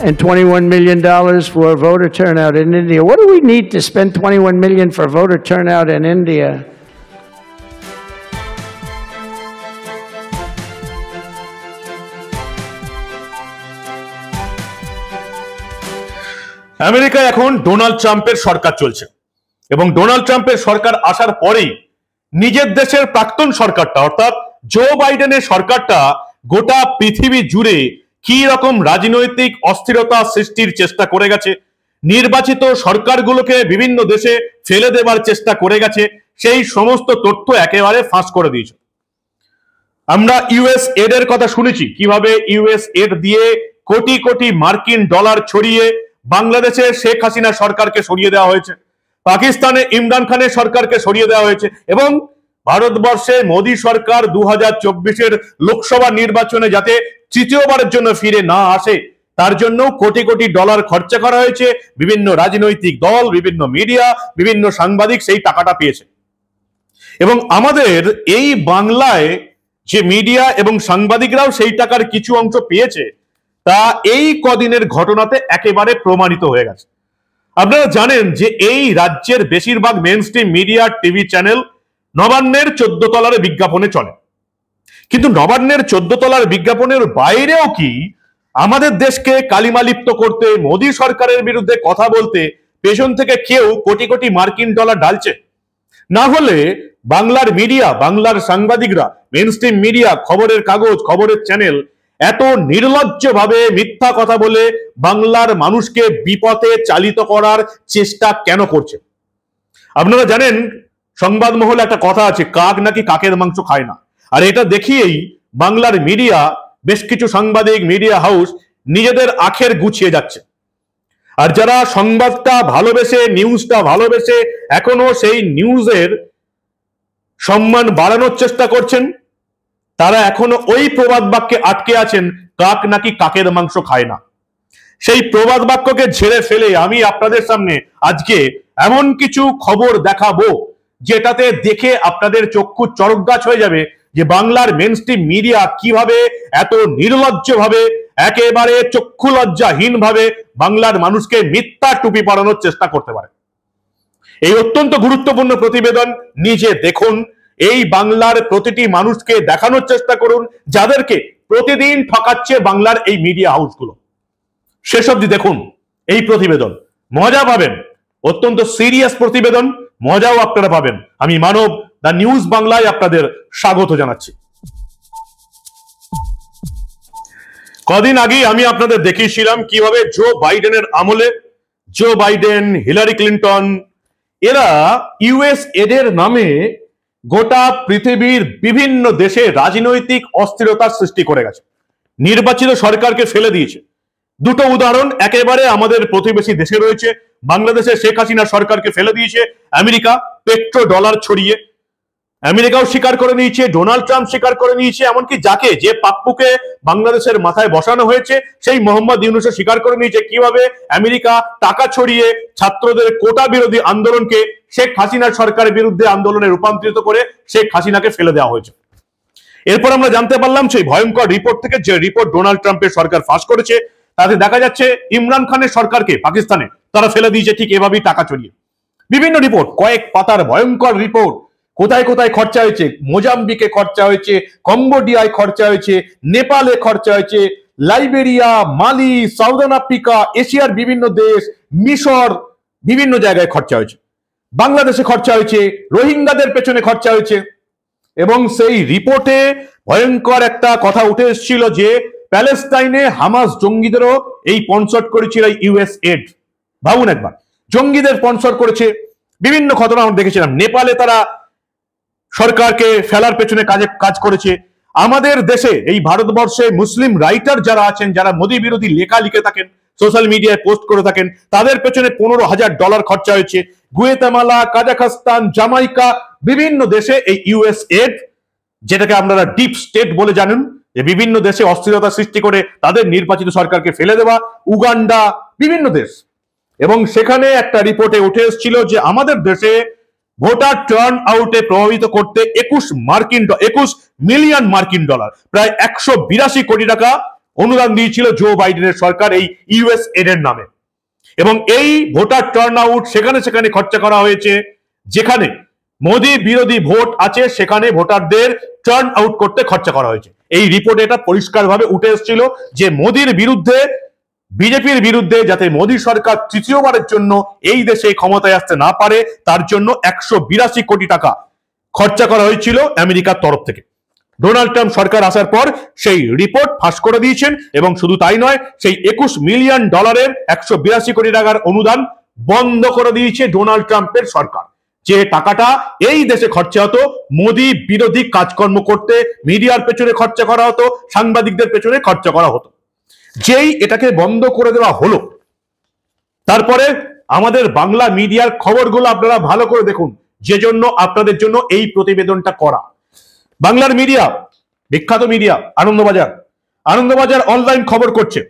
and $21 million for voter turnout in India. What do we need to spend $21 million for voter turnout in India? আমেরিকায় এখন Donald ট্রাম্পের সরকার চলছে এবং Donald ট্রাম্পের সরকার আসার পরেই নিজের দেশের প্রাক্তন সরকারটা অর্থাৎ জো বাইডেনের সরকারটা গোটা পৃথিবী জুড়ে কি রকম রাজনৈতিক অস্থিরতা সৃষ্টির চেষ্টা করে গেছে, নির্বাচিত সরকারগুলোকে বিভিন্ন দেশে ফেলে দেবার চেষ্টা করে গেছে, সেই সমস্ত তথ্য একেবারে ফাঁস করে দিয়েছে। আমরা ইউএস এড এর কথা শুনেছি, কিভাবে ইউএস এড দিয়ে কোটি কোটি মার্কিন ডলার ছড়িয়ে বাংলাদেশে শেখ হাসিনা সরকারকে সরিয়ে দেওয়া হয়েছে, পাকিস্তানে ইমরান খানের সরকারকে সরিয়ে দেওয়া হয়েছে এবং ভারতবর্ষে মোদী সরকার 2024-এর লোকসভা নির্বাচনে যাতে তৃতীয়বারের জন্য ফিরে না আসে তার জন্য কোটি কোটি ডলার খরচা করা হয়েছে। বিভিন্ন রাজনৈতিক দল, বিভিন্ন মিডিয়া, বিভিন্ন সাংবাদিক সেই টাকাটা পেয়েছে এবং আমাদের এই বাংলায় যে মিডিয়া এবং সাংবাদিকরাও সেই টাকার কিছু অংশ পেয়েছে তা এই কদিনের ঘটনাতে একেবারে প্রমাণিত হয়ে গেছে। আপনারা জানেন যে এই রাজ্যের বেশিরভাগ মেইনস্ট্রিম মিডিয়া, টিভি চ্যানেল নবান্নের 14 তলার বিজ্ঞাপনে চলে, কিন্তু নবান্নের 14 তলার বিজ্ঞাপনের বাইরেও কি আমাদের দেশকে কালিমালিপ্ত করতে, মোদী সরকারের বিরুদ্ধে কথা বলতে পেছন থেকে কেউ কোটি কোটি মার্কিন ডলার ঢালছে? না হলে বাংলার মিডিয়া, বাংলার সাংবাদিকরা, মেইনস্ট্রিম মিডিয়া, খবরের কাগজ, খবরের চ্যানেল এত নির্লজ্জভাবে মিথ্যা কথা বলে বাংলার মানুষকে বিপথে চালিত করার চেষ্টা কেন করছে? আপনারা জানেন সংবাদ মহলে একটা কথা আছে, কাক নাকি কাকের মাংস খায় না, আর এটা দেখিয়েই বাংলার মিডিয়া, বেশ কিছু সাংবাদিক, মিডিয়া হাউস নিজেদের আখের গুছিয়ে যাচ্ছে। আর যারা সংবাদটা ভালোবেসে, নিউজটা ভালোবেসে এখনো সেই নিউজের সম্মান বাড়ানোর চেষ্টা করছেন, তারা এখনো ওই প্রবাদ বাক্যে আটকে আছেন, কাক নাকি কাকের মাংস খায় না। সেই প্রবাদ বাক্যকে ঝেড়ে ফেলে আমি আপনাদের সামনে আজকে এমন কিছু খবর দেখাবো যেটাতে দেখে আপনাদের চক্ষু চড়কগাছ হয়ে যাবে যে বাংলার মেইনস্ট্রিম মিডিয়া কিভাবে এত নির্লজ্জভাবে, একেবারে চক্ষু লজ্জাহীন ভাবে বাংলার মানুষকে মিথ্যা টুপি পরানোর চেষ্টা করতে পারে। এই অত্যন্ত গুরুত্বপূর্ণ প্রতিবেদন নিজে দেখুন, এই বাংলার প্রতিটি মানুষকে দেখানোর চেষ্টা করুন যাদেরকে প্রতিদিন ঠকাচ্ছে বাংলার এই মিডিয়া হাউসগুলো। শেষ অবধি দেখুন এই প্রতিবেদন, মজা পাবেন। অত্যন্ত সিরিয়াস প্রতিবেদন, মজাও আপনারা পাবেন। আমি মানব, দ্য নিউজ বাংলায় আপনাদের স্বাগত জানাচ্ছি। কদিন আগেই আমি আপনাদের দেখিয়েছিলাম কিভাবে জো বাইডেনের আমলে জো বাইডেন, হিলারি ক্লিন্টন এরা ইউএস এডের নামে গোটা পৃথিবীর বিভিন্ন দেশে রাজনৈতিক অস্থিরতার সৃষ্টি করে গেছে, নির্বাচিত সরকারকে ফেলে দিয়েছে। দুটো উদাহরণ একেবারে আমাদের প্রতিবেশী দেশে রয়েছে। বাংলাদেশে শেখ হাসিনা সরকারকে ফেলে দিয়েছে আমেরিকা, পেট্রো ডলার ছড়িয়ে। আমেরিকাও স্বীকার করে নিয়েছে, ডোনাল্ড ট্রাম্প স্বীকার করে নিয়েছে, এমনকি যে পাপ্পুকে বাংলাদেশের মাথায় বসানো হয়েছে সেই মোহাম্মদ ইউনূসও স্বীকার করে নিয়েছে কিভাবে আমেরিকা টাকা ছড়িয়ে ছাত্রদের কোটা বিরোধী আন্দোলনকে শেখ হাসিনার সরকারের বিরুদ্ধে আন্দোলনে রূপান্তরিত করে শেখ হাসিনাকে ফেলে দেওয়া হয়েছে। এরপর আমরা জানতে পারলাম সেই ভয়ঙ্কর রিপোর্ট থেকে, যে রিপোর্ট ডোনাল্ড ট্রাম্পের সরকার ফাঁস করেছে, তাতে দেখা যাচ্ছে ইমরান খানের সরকারকে পাকিস্তানে তারা ফেলে দিয়েছে ঠিক এভাবেই টাকা ছড়িয়ে। বিভিন্ন রিপোর্ট, কয়েক পাতার ভয়ঙ্কর রিপোর্ট, কোথায় কোথায় খরচা হয়েছে, মোজাম্বিকে খরচা হয়েছে, কম্বোডিয়ায় খরচা হয়েছে, নেপালে খরচা হয়েছে, লাইবেরিয়া, মালি, সাউদার্ন আফ্রিকা, এশিয়ার বিভিন্ন দেশ, মিশর, বিভিন্ন জায়গায় খরচা হয়েছে, বাংলাদেশে খরচা হয়েছে, রোহিঙ্গাদের পেছনে খরচা হয়েছে। এবং সেই রিপোর্টে ভয়ঙ্কর একটা কথা উঠে এসেছিল যে প্যালেস্টাইনে হামাস জঙ্গিদেরও এই স্পন্সর করেছিল ইউএস এড। ভাবুন একবার, জঙ্গিদের স্পন্সর করেছে। বিভিন্ন ঘটনা আমরা দেখেছিলাম, নেপালে তারা সরকারকে ফেলার পেছনে কাজ করেছে। আমাদের দেশে, এই ভারতবর্ষে মুসলিম রাইটার যারা আছেন, যারা মোদী বিরোধী লেখা লিখে থাকেন, সোশ্যাল মিডিয়ায় পোস্ট করে থাকেন, তাদের পেছনে $15,000 খরচা হয়েছে। গুয়েতামালা, কাজাখস্তান, জামাইকা, বিভিন্ন দেশে এই ইউএস এড, যেটাকে আপনারা ডিপ স্টেট বলে জানেন, যে বিভিন্ন দেশে অস্থিরতা সৃষ্টি করে তাদের নির্বাচিত সরকারকে ফেলে দেওয়া, উগান্ডা, বিভিন্ন দেশ। এবং সেখানে একটা রিপোর্টে উঠে এসেছিল যে আমাদের দেশে ভোটার টার্ন আউটে প্রভাবিত করতে 21 মিলিয়ন মার্কিন ডলার, প্রায় 182 কোটি টাকা অনুদান দিয়েছিল জো বাইডেনের সরকার এই ইউএসএড এর নামে। এবং এই ভোটার টার্ন আউট সেখানে সেখানে খরচা করা হয়েছে, যেখানে মোদী বিরোধী ভোট আছে সেখানে ভোটারদের টার্ন আউট করতে খরচা করা হয়েছে। এই রিপোর্টে এটা পরিষ্কারভাবে উঠে এসেছিল যে মোদীর বিরুদ্ধে, বিজেপির বিরুদ্ধে, যাতে মোদী সরকার তৃতীয়বারের জন্য এই দেশে ক্ষমতায় আসতে না পারে তার জন্য 182 কোটি টাকা খরচা করা হয়েছিল আমেরিকার তরফ থেকে। ডোনাল্ড ট্রাম্প সরকার আসার পর সেই রিপোর্ট ফাঁস করে দিয়েছেন এবং শুধু তাই নয়, সেই $21 মিলিয়ন 182 কোটি টাকার অনুদান বন্ধ করে দিয়েছে ডোনাল্ড ট্রাম্পের সরকার। যে টাকাটা এই দেশে খরচা হতো মোদী বিরোধী কাজকর্ম করতে, মিডিয়ার পেছনে খরচা করা হতো, সাংবাদিকদের পেছনে খরচা করা হতো, যেই এটাকে বন্ধ করে দেওয়া হলো, তারপরে আমাদের বাংলা মিডিয়ার খবরগুলো আপনারা ভালো করে দেখুন, যে জন্য আপনাদের জন্য এই প্রতিবেদনটা করা। বাংলার মিডিয়া, বিখ্যাত মিডিয়া আনন্দবাজার অনলাইন খবর করছে,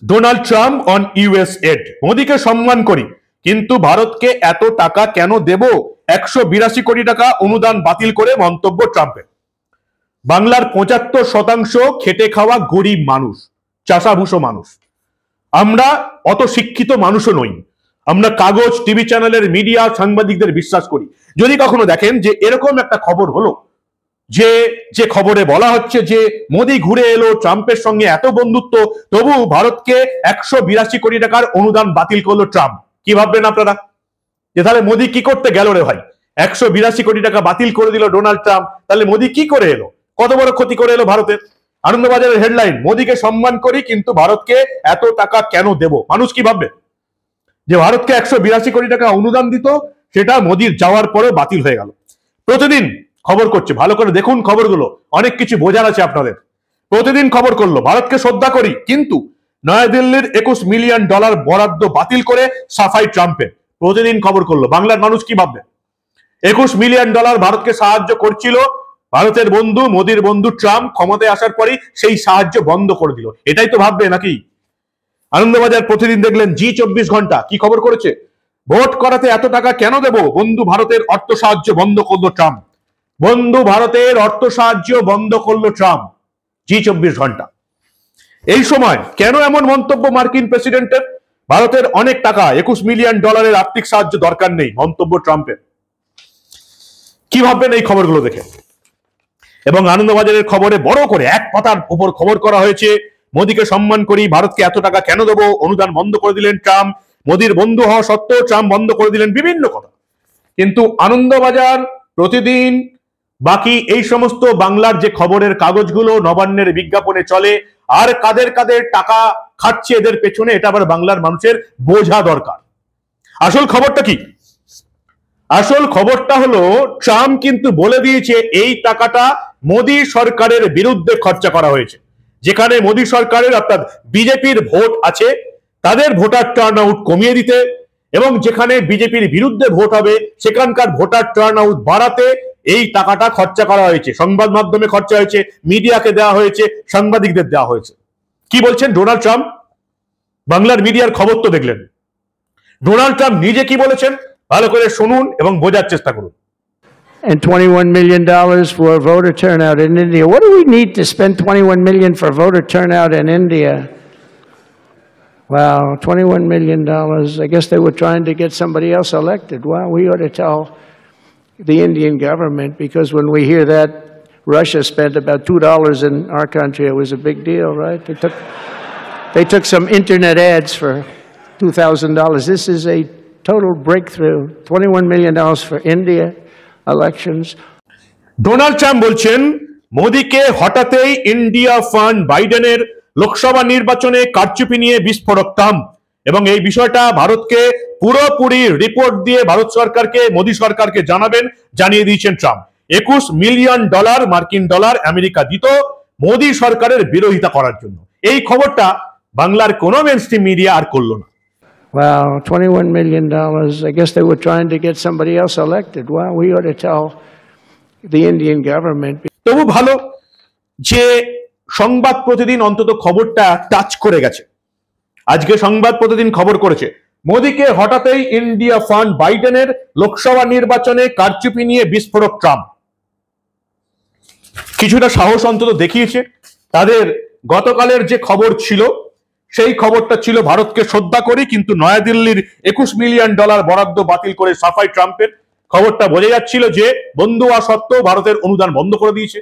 ডোনাল্ড ট্রাম্প অন ইউএসএড, মোদীকে সম্মান করি কিন্তু ভারতকে এত টাকা কেন দেব, 182 কোটি টাকা অনুদান বাতিল করে মন্তব্য ট্রাম্পের। বাংলার 75% খেটে খাওয়া গরিব মানুষ, চাষাভুষো মানুষ, আমরা অত শিক্ষিত মানুষও নই, আমরা কাগজ, টিভি চ্যানেলের মিডিয়া, সাংবাদিকদের বিশ্বাস করি। যদি কখনো দেখেন যে এরকম একটা খবর হলো, যে খবরে বলা হচ্ছে যে মোদী ঘুরে এলো, ট্রাম্পের সঙ্গে এত বন্ধুত্ব, তবু ভারতকে 182 কোটি টাকার অনুদান বাতিল করলো ট্রাম্প, কি ভাববেন আপনারা? যে তাহলে মোদী কি করতে গেল রে ভাই? 182 কোটি টাকা বাতিল করে দিল ডোনাল্ড ট্রাম্প, তাহলে মোদী কি করে এলো? কত বড় ক্ষতি করে এলো ভারতের? আনন্দবাজারের হেডলাইন, মোদীকে সম্মান করি কিন্তু ভারতকে এত টাকা কেন দেব। মানুষ কি ভাববে? যে ভারতকে 182 কোটি টাকা অনুদান দিত, সেটা মোদীর যাওয়ার পরে বাতিল হয়ে গেল। প্রতিদিন খবর করছে, ভালো করে দেখুন খবরগুলো, অনেক কিছু বোঝার আছে আপনাদের। প্রতিদিন খবর করলো ভারতকে শ্রদ্ধা করি, কিন্তু নয়াদিল্লির $21 মিলিয়ন বরাদ্দ বাতিল করে সাফাই ট্রাম্পের। প্রতিদিন খবর করলো, বাংলার মানুষ কি ভাববে? $21 মিলিয়ন ভারতকে সাহায্য করছিল ভারতের বন্ধু, মোদীর বন্ধু ট্রাম্প ক্ষমতায় আসার পরই সেই সাহায্য বন্ধ করে দিল, এটাই তো ভাববে নাকি? আনন্দবাজার প্রতিদিন দেখলেন জি24 ঘন্টা কি খবর করেছে, ভোট করাতে এত টাকা কেন দেব, বন্ধু ভারতের অর্থ সাহায্য বন্ধ করলো ট্রাম্প। বন্ধু ভারতের অর্থ সাহায্য বন্ধ করলো ট্রাম্প, জি24 ঘন্টা। এই সময় কেন এমন মন্তব্য মার্কিন প্রেসিডেন্টের? ভারতের অনেক টাকা, $21 মিলিয়ন আর্থিক সাহায্য দরকার নেই, মন্তব্য ট্রাম্পের। কি ভাববেন এই খবরগুলো দেখে? এবং আনন্দবাজারের খবরে বড় করে এক পাতার উপর খবর করা হয়েছে, মোদীকে সম্মান করি, ভারতকে এত টাকা কেন দেবো, অনুদান বন্ধ করে দিলেন ট্রাম্প, মোদীর বন্ধু হওয়া সত্ত্বেও ট্রাম্প বন্ধ করে দিলেন, বিভিন্ন কথা। কিন্তু আনন্দবাজার, প্রতিদিন, বাকি এই সমস্ত বাংলার যে খবরের কাগজগুলো নবান্নের বিজ্ঞাপনে চলে, আর কাদের কাদের টাকা খাচ্ছে এদের পেছনে, এটা আবার বাংলার মানুষের বোঝা দরকার। আসল খবরটা কি? আসল খবরটা হলো, ট্রাম্প কিন্তু বলে দিয়েছে এই টাকাটা মোদী সরকারের বিরুদ্ধে খরচা করা হয়েছে। যেখানে মোদী সরকারের অর্থাৎ বিজেপির ভোট আছে, তাদের ভোটার টার্ন আউট কমিয়ে দিতে, এবং যেখানে বিজেপির বিরুদ্ধে ভোট হবে সেখানকার ভোটার টার্ন আউট বাড়াতে এই টাকাটা খরচা করা হয়েছে। সংবাদ মাধ্যমে খরচা হয়েছে, মিডিয়াকে দেওয়া হয়েছে, সাংবাদিকদের দেওয়া হয়েছে। কি বলছেন ডোনাল্ড ট্রাম্প? বাংলার মিডিয়ার খবর তো দেখলেন, ডোনাল্ড ট্রাম্প নিজে কি বলেছেন ভালো করে শুনুন এবং বোঝার চেষ্টা করুন। And $21 million for voter turnout in India. What do we need to spend $21 million for voter turnout in India? Wow, $21 million. I guess they were trying to get somebody else elected. Well, we ought to tell the Indian government, because when we hear that Russia spent about $2 in our country, it was a big deal, right? They took some internet ads for $2,000. This is a total breakthrough. $21 million for India elections. Donald Trump বলছেন মোদীকে হঠাতেই India fund, বাইডেনের লোকসভা নির্বাচনে কারচুপি নিয়ে বিস্ফোরক Trump, এবং এই বিষয়টা ভারতকে পুরোপুরি রিপোর্ট দিয়ে ভারত সরকারকে, মোদী সরকারকে জানিয়ে দিয়েছেন ট্রাম্প। $21 মিলিয়ন মার্কিন ডলার আমেরিকা দিত মোদী সরকারের বিরোধিতা করার জন্য। এই খবরটা বাংলার কোনো মেইনস্ট্রিম মিডিয়া আর করলো না। Wow, $21 million. I guess they were trying to get somebody else elected. Well, we ought to tell the Indian government. তবু ভালো যে সংবাদ প্রতিদিন অন্তত খবরটা টাচ করে গেছে। আজকে সংবাদ প্রতিদিন খবর করেছে মোদীকে হঠাৎই ইন্ডিয়া ফান্ড, বাইডেনের লোকসভা নির্বাচনে কারচুপি নিয়ে বিস্ফোরক ট্রাম্প। কিছুটা সাহস অন্তত দেখিয়েছে, তাদের গতকালের যে খবর ছিল সেই খবরটা ছিল ভারতকে শ্রদ্ধা করি, কিন্তু নয়াদিল্লির $21 মিলিয়ন বরাদ্দ বাতিল করে সাফাই ট্রাম্পের। খবরটা বোঝা যাচ্ছিল যে বন্ধু হওয়া সত্ত্বেও ভারতের অনুদান বন্ধ করে দিয়েছে,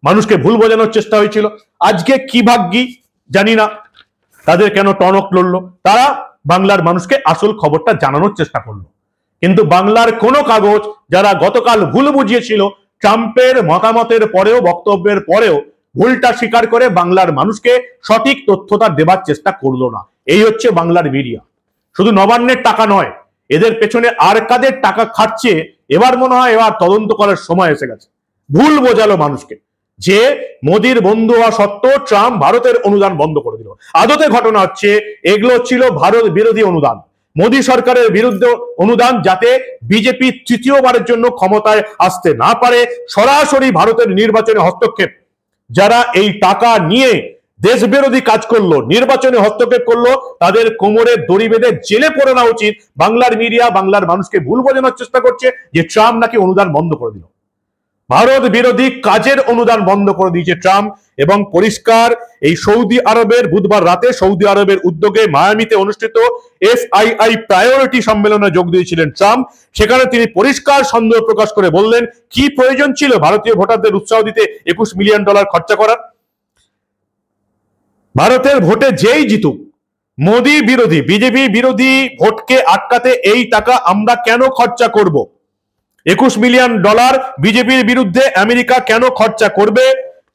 মানুষকে ভুল বোঝানোর চেষ্টা হয়েছিল। আজকে কি ভাগ্যি জানি না, তাদের কেন টনক লড়লো, তারা বাংলার মানুষকে আসল খবরটা জানানোর চেষ্টা করলো। কিন্তু বাংলার কোনো কাগজ যারা গতকাল ভুল বুঝিয়েছিল, ট্রাম্পের মতামতের পরেও, বক্তব্যের পরেও ভুলটা স্বীকার করে বাংলার মানুষকে সঠিক তথ্যটা দেবার চেষ্টা করলো না। এই হচ্ছে বাংলার মিডিয়া। শুধু নবান্নের টাকা নয়, এদের পেছনে আর কাদের টাকা খাচ্ছে এবার মনে হয় এবার তদন্ত করার সময় এসে গেছে। ভুল বোঝালো মানুষকে যে মোদির বন্ধু হওয়া সত্ত্বেও ট্রাম্প ভারতের অনুদান বন্ধ করে দিল। আদতে ঘটনা হচ্ছে এগুলো ছিল ভারত বিরোধী অনুদান, মোদী সরকারের বিরুদ্ধে অনুদান, যাতে বিজেপি তৃতীয়বারের জন্য ক্ষমতায় আসতে না পারে। সরাসরি ভারতের নির্বাচনে হস্তক্ষেপ, যারা এই টাকা নিয়ে দেশ বিরোধী কাজ করলো, নির্বাচনে হস্তক্ষেপ করলো, তাদের কোমরে দড়ি বেঁধে জেলে পড়ে না উচিত। বাংলার মিডিয়া বাংলার মানুষকে ভুল বোঝানোর চেষ্টা করছে যে ট্রাম্প নাকি অনুদান বন্ধ করে দিল। ভারত বিরোধী কাজের অনুদান বন্ধ করে দিয়েছে ট্রাম্প। এবং পরিষ্কার এই সৌদি আরবের বুধবার রাতে সৌদি আরবের উদ্যোগে মায়ামিতে অনুষ্ঠিত এসআইআই প্রায়োরিটি সম্মেলনে যোগ দিয়েছিলেন ট্রাম্প। সেখানে তিনি পরিষ্কার সন্দেহ প্রকাশ করে বললেন, কি প্রয়োজন ছিল ভারতীয় ভোটারদের উৎসাহ দিতে $21 মিলিয়ন খরচা করার? ভারতের ভোটে যেই জিতুক, মোদী বিরোধী বিজেপি বিরোধী ভোটকে আটকাতে এই টাকা আমরা কেন খরচা করব? $21 মিলিয়ন বিজেপির বিরুদ্ধে আমেরিকা কেন খরচা করবে?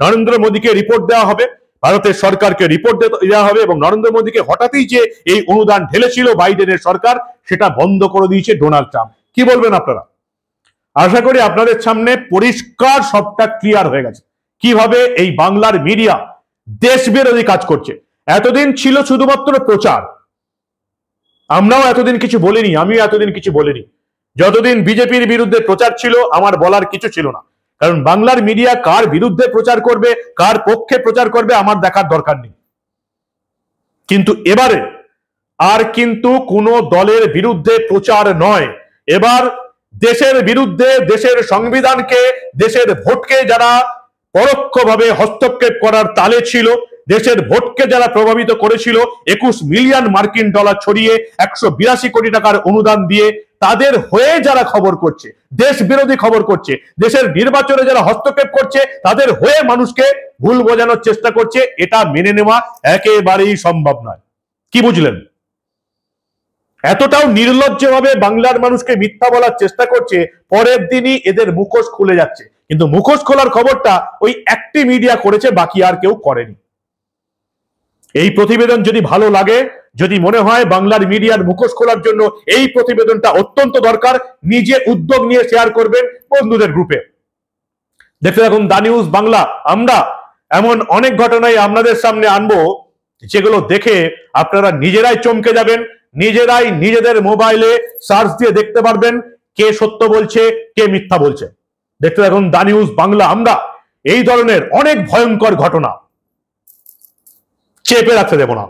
নরেন্দ্র মোদীকে রিপোর্ট দেওয়া হবে, ভারতের সরকারকে রিপোর্ট দেওয়া হবে, এবং নরেন্দ্র মোদীকে হঠাৎই যে এই অনুদান ঢেলেছিল বাইডেনের সরকার, সেটা বন্ধ করে দিয়েছে ডোনাল্ড ট্রাম্প। কি বলবেন আপনারা? আশা করি আপনাদের সামনে পরিষ্কার সবটা ক্লিয়ার হয়ে গেছে কিভাবে এই বাংলার মিডিয়া দেশ বিরোধী কাজ করছে। এতদিন ছিল শুধুমাত্র প্রচার, আমরাও এতদিন কিছু বলিনি, আমিও এতদিন কিছু বলিনি। যতদিন বিজেপির বিরুদ্ধে প্রচার ছিল আমার বলার কিছু ছিল না, কারণ বাংলার মিডিয়া কার বিরুদ্ধে প্রচার করবে, কার পক্ষে প্রচার করবে আমার দেখার দরকার নেই। কিন্তু এবারে আর কিন্তু কোনো দলের বিরুদ্ধে প্রচার নয়, এবার দেশের বিরুদ্ধে, দেশের সংবিধানকে, দেশের ভোটকে যারা পরোক্ষভাবে হস্তক্ষেপ করার তালে ছিল, দেশের ভোটকে যারা প্রভাবিত করেছিল, $21 মিলিয়ন ছড়িয়ে 182 কোটি টাকার অনুদান দিয়ে, তাদের হয়ে যারা খবর করছে, দেশ বিরোধী খবর করছে, দেশের নির্বাচনে যারা হস্তক্ষেপ করছে, তাদের হয়ে মানুষকে ভুল বোঝানোর চেষ্টা করছে, এটা মেনে নেওয়া একেবারেই সম্ভব নয়। কি বুঝলেন? এতটাও নির্লজ্জভাবে বাংলার মানুষকে মিথ্যা বলার চেষ্টা করছে, পরের দিনই এদের মুখোশ খুলে যাচ্ছে। কিন্তু মুখোশ খোলার খবরটা ওই একটি মিডিয়া করেছে, বাকি আর কেউ করেনি। এই প্রতিবেদন যদি ভালো লাগে, যদি মনে হয় বাংলার মিডিয়ার মুখোশ খোলার জন্য এই প্রতিবেদনটা অত্যন্ত দরকার, নিজে উদ্যোগ নিয়ে শেয়ার করবেন বন্ধুদের গ্রুপে। দেখতে থাকুন দা নিউজ বাংলা। আমরা এমন অনেক ঘটনাই আপনাদের সামনে আনবো যেগুলো দেখে আপনারা নিজেরাই চমকে যাবেন, নিজেরাই নিজেদের মোবাইলে সার্চ দিয়ে দেখতে পারবেন কে সত্য বলছে, কে মিথ্যা বলছে। দেখতে থাকুন দা নিউজ বাংলা। আমরা এই ধরনের অনেক ভয়ঙ্কর ঘটনা চেপে রাখতে দেব না।